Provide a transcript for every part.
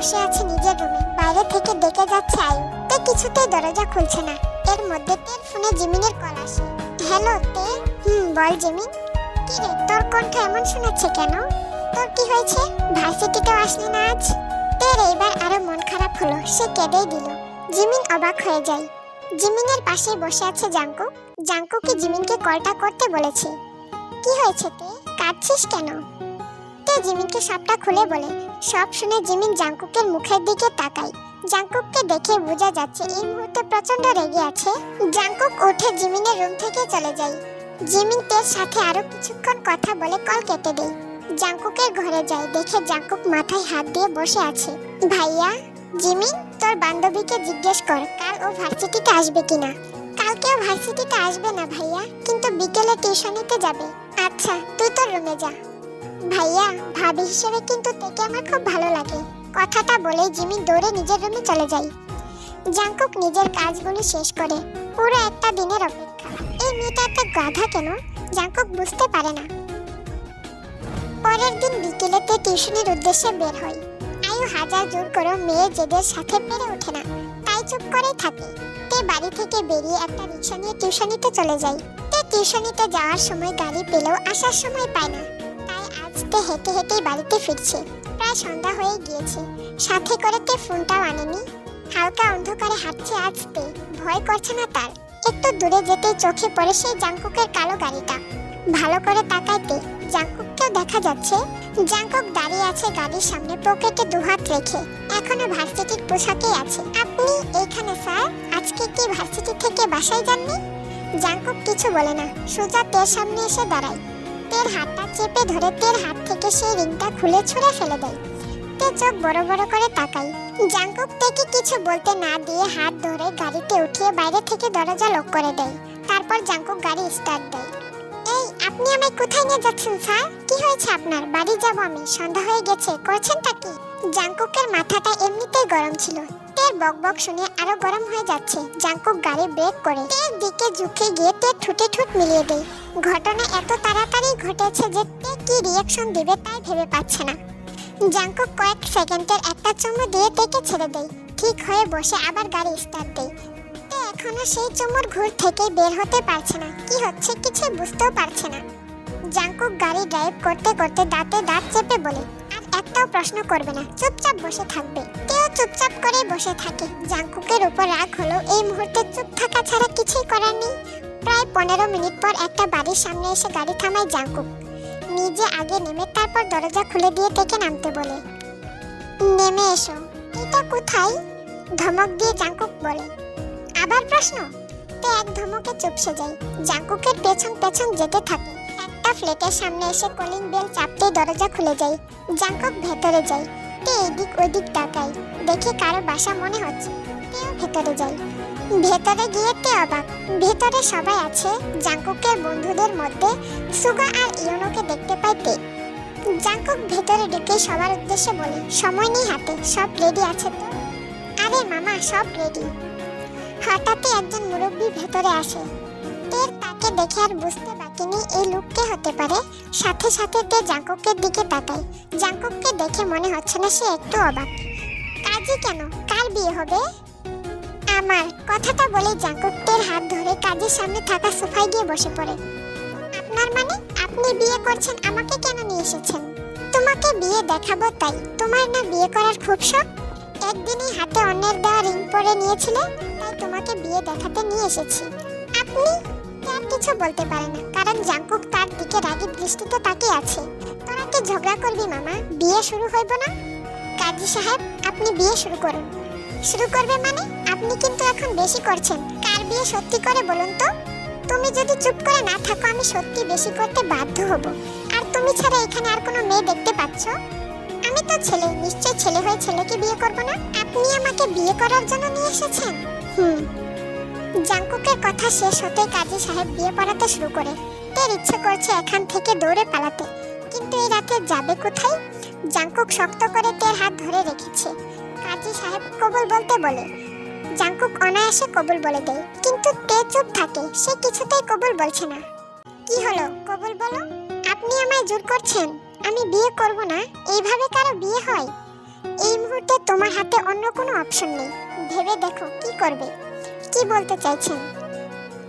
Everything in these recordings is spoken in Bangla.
বসে আছে নিজের রুমে। বাইরে থেকে ডেকে যাচ্ছে আয়ু, তে কিছুতেই দরজা খুলছে না। এর মধ্যে তের ফোনে জিমিনের কল আসে। হ্যালো তে। বল জিমিন। কি রে, তোর কণ্ঠ এমন শোনাচ্ছে কেন? তোর কি হয়েছে? ভার্সিটিতেও আসলি না আজ? তের এইবার আরো মন খারাপ হলো, সে কেঁদেই দিল। জিমিন অবাক হয়ে যায়। জিমিনের পাশে বসে আছে জাঙ্কুক। জাঙ্কুকই জিমিনকে কলটা করতে বলেছে। কি হয়েছে তে, কাঁদছিস কেন? তে জিমিনকে সবটা খুলে বলে। সব শুনে জিমিন জাঙ্কুকের মুখের দিকে তাকায়। জাঙ্কুককে দেখে বোঝা যাচ্ছে এই মুহূর্তে প্রচন্ড রেগে আছে। জাঙ্কুক উঠে জিমিনের রুম থেকে চলে যায়। জিমিন তের সাথে আরো কিছুক্ষণ কথা বলে কল কেটে দেয়। জাঙ্কুকের ঘরে যায়, দেখে জাঙ্কুক মাথায় হাত দিয়ে বসে আছে। ভাইয়া। জিমিন, তোর বান্ধবীকে জিজ্ঞেস কর কাল ও ভার্সিটিতে আসবে কিনা। কালকেও ভার্সিটিতে আসবে না ভাইয়া, কিন্তু বিকেলে টিউশনিতে যাবে। আচ্ছা, তুই তোর রুমে যা। ভাইয়া, ভাবি হিসেবে কিন্তু তোকে আমার খুব ভালো লাগে। কথাটা বলে জিমিন দৌড়ে নিজের রুমে চলে যায়। জাঙ্কুক নিজের কাজগুলো শেষ করে। পুরো একটা দিনের অপেক্ষা। এই মেয়েটা একটা গাধা কেন, জাঙ্কুক বুঝতে পারে না। পরের দিন বিকেলেতে টিউশনের উদ্দেশ্যে বের হয়। আয়ু হাজার জোর করে মেয়ে জেদের সাথে পেরে ওঠে না, তাই চুপ করে থাকে। তে বাড়ি থেকে বেরিয়ে একটা রিক্সা নিয়ে টিউশনিতে চলে যায়। তে টিউশনিতে যাওয়ার সময় গাড়ি পেলেও আসার সময় পায় না, তাই আজ তে হেঁটে হেঁটেই বাড়িতে ফিরছে। প্রায় সন্ধ্যা হয়ে গিয়েছে। সাথে করে তে ফোনটাও আনেনি। হালকা অন্ধকারে হাঁটছে আজ তে, ভয় করছে না তার। একটু দূরে যেতেই চোখে পড়ে সেই জাঙ্কুকের কালো গাড়িটা। ভালো করে তাকাইতে জাঙ্কুককেও দেখা যাচ্ছে। জাঙ্কুক দাঁড়িয়ে আছে গাড়ির সামনে, পকেটে দুহাত রেখে। এখনো ভার্সিটির পোশাকেই আছে। আপনি এইখানে স্যার? আজকে কি ভার্সিটি থেকে বাসায় যাননি? জাঙ্কুক কিছু বলে না, সোজা তের সামনে এসে দাঁড়ায়। তের হাতটা চেপে ধরে তের হাত থেকে সেই রিংটা খুলে ছুঁড়ে ফেলে দেয়। তে চোখ বড় বড় করে তাকায়। জাঙ্কুক তেকে কিছু বলতে না দিয়ে হাত ধরে গাড়িতে উঠিয়ে বাইরে থেকে দরজা লক করে দেয়। তারপর জাঙ্কুক গাড়ি স্টার্ট দেয়। এই, আপনি আমায় কোথায় নিয়ে যাচ্ছেন স্যার? কি হয়েছে আপনার? বাড়ি যাব আমি, সন্ধ্যা হয়ে গেছে। করছেনটা কি? জাঙ্কুকের মাথাটা এমনিতেই গরম ছিল। তের বকবক শুনে আরো গরম হয়ে যাচ্ছে। জাঙ্কুক গাড়ি ব্রেক করে তের দিকে ঝুঁকে গিয়ে তের ঠোঁটে ঠোঁট মিলিয়ে দেয়। ঘটনা এত তাড়াতাড়ি ঘটেছে যে তে কি রিয়াকশন দিবে তাই ভেবে পাচ্ছে না। জাঙ্কুক কয়েক সেকেন্ডের একটা চুমু দিয়ে তেকে ছেড়ে দেয়। ঠিক হয়ে বসে আবার গাড়ি স্টার্ট দেয়। তে এখনো সেই চুমুর ঘুর থেকে বের হতে পারছে না। কি হচ্ছে কিছু বুঝতেও পারছে না। জাঙ্কুক গাড়ি ড্রাইভ করতে করতে দাঁতে দাঁত চেপে বলে, আর একটাও প্রশ্ন করবে না, চুপচাপ বসে থাকবে। তেও চুপচাপ করে বসে থাকে। জাঙ্কুকের উপর রাগ হলো এই মুহূর্তে চুপ থাকা ছাড়া কিছুই করার নেই। প্রায় 15 মিনিট পর একটা বাড়ির সামনে এসে গাড়ি থামায় জাঙ্কুক। নিজে আগে নেমে তারপর দরজা খুলে দিয়ে থেকে নামতে বলে। নেমে এসো। এটা কোথায়? ধমক দিয়ে জাঙ্কুক বলে। আবার প্রশ্ন? তে এক ধমকে চুপসে যায়। জাঙ্কুকের পেছন পেছন যেতে থাকে। একটা ফ্ল্যাটের সামনে এসে কলিং বেল চাপতেই দরজা খুলে যায়। জাঙ্কুক ভেতরে যায়। তে এদিক ওদিক তাকায়, দেখে কারো বাসা মনে হচ্ছে। তেও ভেতরে যায়। ভেতরে গিয়ে তে অবাক। ভেতরে সবাই আছে। জাঙ্কুকের বন্ধুদের মধ্যে সুগা আর ইয়োনোকে দেখতে পায় তে। জাঙ্কুক ভেতরে ঢুকে সবার উদ্দেশ্যে বলে, সময় নেই হাতে, সব রেডি আছে তো? আরে মামা, সব রেডি। হঠাৎই একজন মুরব্বী ভেতরে আসে। তের তাকে দেখে আর বুঝতে বাকি নেই এই লোক কে হতে পারে। সাথে সাথে তে জাঙ্কুকের দিকে তাকায়। জাঙ্কুককে দেখে মনে হচ্ছে না সে একটু অবাক। কাজী কেন? কার বিয়ে হবে? আমার। কথাটা বলে জাঙ্কুক তের হাত ধরে কাজীর সামনে থাকা সোফায় গিয়ে বসে পড়ে। আপনার মানে? আপনি বিয়ে করছেন, আমাকে কেন নিয়ে এসেছেন? তোমাকে বিয়ে দেখাবো তাই। তোমার না বিয়ে করার খুব শখ? একদিনই হাতে অন্যের দেওয়া রিং পরে নিয়েছিলে, তাই তোমাকে বিয়ে দেখাতে নিয়ে এসেছি। আপনি? আর কিছু বলতে পারে না, কারণ জাঙ্কুক তার দিকে রাগী দৃষ্টিতে তাকিয়ে আছে। তোরা কি ঝগড়া করবি মামা? বিয়ে শুরু হইব না? কাজী সাহেব, আপনি বিয়ে শুরু করুন। শুরু করবে মানে? আপনি কিন্তু এখন বেশি করছেন। কার বিয়ে সত্যি করে বলুন তো? তুমি যদি চুপ করে না থাকো আমি সত্যি বেশি করতে বাধ্য হব। আর তুমি ছাড়া এখানে আর কোনো মেয়ে দেখতে পাচ্ছ? আমি তো ছেলে, নিশ্চয় ছেলে হয়ে ছেলেকে বিয়ে করব না? আপনি আমাকে বিয়ে করার জন্য নিয়ে এসেছেন? জাঙ্কুকের কথা শেষ হতে কাজী সাহেব বিয়ে পড়াতে শুরু করে। তের ইচ্ছে করছে এখান থেকে দৌড়ে পালাতে, কিন্তু এই রাতে যাবে কোথায়? জাঙ্কুক শক্ত করে তের হাত ধরে রেখেছে। কাজী সাহেব কবুল বলতে বলে। জাঙ্কুক অনায়াসে কবুল বলে দেয়, কিন্তু তে চুপ থাকে। সে কিছুতেই কবুল বলছে না। কি হলো, কবুল বলো। আপনি আমায় জোর করছেন? আমি বিয়ে করব না? এইভাবে কারো বিয়ে হয়? এই মুহূর্তে তোমার হাতে অন্য কোনো অপশন নেই। ভেবে দেখো কি করবে। কি বলতে চাইছেন?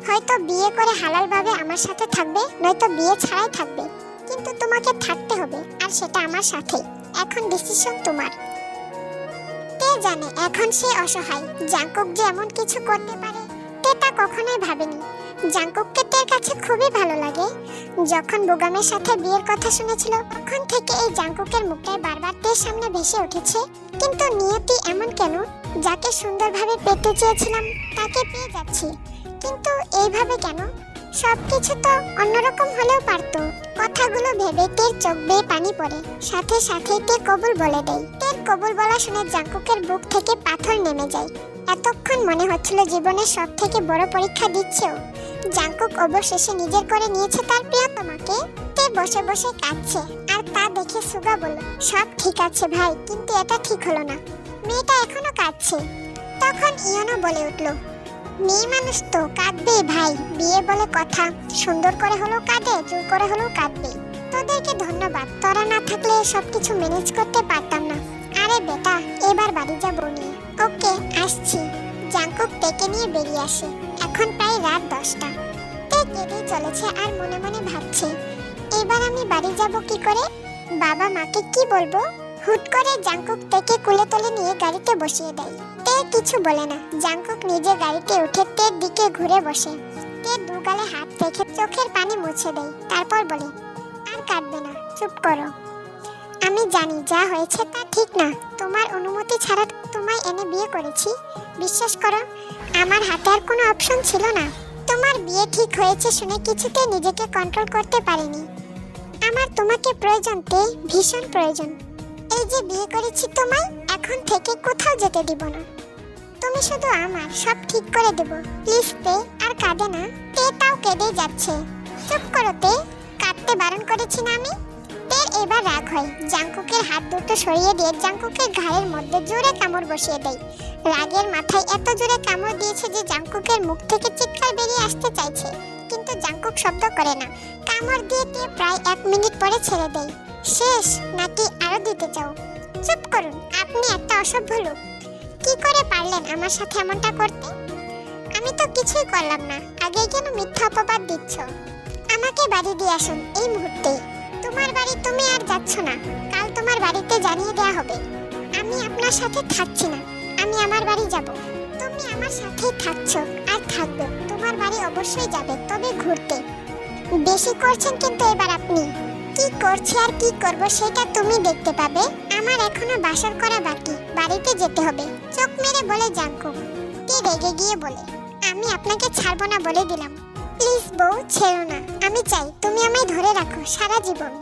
হয়তো বিয়ে করে হালালভাবে আমার সাথে থাকবে, নয়তো বিয়ে ছাড়াই থাকবে, কিন্তু তোমাকে থাকতে হবে, আর সেটা আমার সাথেই। এখন ডিসিশন তোমার। কে জানে এখন সে অসহায়। জাংকুক যে এমন কিছু করতে পারে তে তা কখনোই ভাবেনি। জাংকুককে তের কাছে খুবই ভালো লাগে। যখন বোগামের সাথে বিয়ের কথা শুনেছিল তখন থেকে এই জাংকুকের মুখটাই বারবার তের সামনে ভেসে উঠেছে। কিন্তু নিয়তি এমন কেন? যাকে সুন্দরভাবে পেতে চেয়েছিলাম তাকে পেয়ে যাচ্ছি, কিন্তু এইভাবে কেন? সবকিছু তো অন্যরকম হলেও পারতো। কথাগুলো ভেবে তের চোখ বেয়ে পানি পড়ে। সাথে সাথে তে কবুল বলে দেয়। তের কবুল বলা শুনে জাংকুকের বুক থেকে পাথর নেমে যায়। এতক্ষণ মনে হচ্ছিল জীবনের সব থেকে বড় পরীক্ষা দিচ্ছেও। জাংকুক অবশেষে নিজের করে নিয়েছে তার প্রিয়তমাকে। তে বসে বসে কাঁদছে, আর তা দেখে সুগা বলল, সব ঠিক আছে ভাই, কিন্তু এটা ঠিক হলো না। মেয়েটা এখনো কাঁদছে। তখন ইয়নো বলে উঠল, মেয়ে মানুষ তো কাঁদবে ভাই, বিয়ে বলে কথা, সুন্দর করে হলেও কাঁদে, জোর করে হলেও কাঁদবে। তোদেরকে ধন্যবাদ, তোরা না থাকলে সবকিছু ম্যানেজ করতে পারতাম না। আরে বেটা, এবার বাড়ি যাবো নিয়ে। ওকে, আসছি। জাংকুক তেকে নিয়ে বেরিয়ে আসে। এখন প্রায় রাত 10টা। তে কেঁদে চলেছে আর মনে মনে ভাবছে, এবার আমি বাড়ি যাব কি করে? বাবা মাকে কি বলবো? হুট করে জাংকুক তেকে কুলে তুলে নিয়ে গাড়িতে বসিয়ে দেয়। তে কিছু বলে না। জাংকুক নিজে গাড়িতে উঠে তের দিকে ঘুরে বসে। তে দুগালে হাত রেখে চোখের পানি মুছে দেয়। তারপর বলে, আর কাঁদবে না, চুপ করো। আমি জানি যা হয়েছে তা ঠিক না। তোমার অনুমতি ছাড়া তোমায় এনে বিয়ে করেছি। বিশ্বাস করো, আমার হাতে আর কোনো অপশন ছিল না। তোমার বিয়ে ঠিক হয়েছে শুনে কিছুতে নিজেকে কন্ট্রোল করতে পারিনি। আমার তোমাকে প্রয়োজন তে, ভীষণ প্রয়োজন। এই যে বিয়ে করেছি তোমায়, এখন থেকে কোথাও যেতে দিব না। তুমি শুধু আমার, সব ঠিক করে দেব। প্লিজ তে, আর কাঁদে না। তে তাও কেঁদে যাচ্ছে। চুপ করো তে, কাঁদতে বারণ করেছি না আমি? তের এবার রাগ হয়। জাংকুকের হাত দুটো সরিয়ে দিয়ে জাংকুকের ঘাড়ের মধ্যে জোরে কামড় বসিয়ে দেয়। রাগের মাথায় এত জোরে কামড় দিয়েছে যে জাংকুকের মুখ থেকে চিৎকার বেরিয়ে আসতে চাইছে, কিন্তু জাংকুক শব্দ করে না। কামড় দিয়ে তে প্রায় 1 মিনিট পরে ছেড়ে দেয়। শেষ নাকি আরো দিতে চাও? চুপ করুন, আপনি একটা অসভ্য লোক। কি করে পারলেন আমার সাথে এমনটা করতে? আমি তো কিছুই করলাম না, আগেই কেন মিথ্যা অপবাদ দিচ্ছ? আমাকে বাড়ি দিয়ে আসুন এই মুহূর্তে। তোমার বাড়ি তুমি আর যাচ্ছ না, কাল তোমার বাড়িতে জানিয়ে দেয়া হবে আমি আপনার সাথে থাকছি না। আমি আমার বাড়ি যাব। তুমি আমার সাথেই থাকছো আর থাকবে। তোমার বাড়ি অবশ্যই যাবে, তবে ঘুরতে। বেশি করছেন কিন্তু এবার আপনি। কি করছি আর কি করব সেটা তুমি দেখতে পাবে। আমার এখনো বাসর করা বাকি, বাড়িতে যেতে হবে। চোখ মেরে বলে জাংকুক। তে রেগে গিয়ে বলে, আমি আপনাকে ছাড়বো না বলে দিলাম। প্লিজ বউ, ছেড়ো না। আমি চাই তুমি আমায় ধরে রাখো সারা জীবন।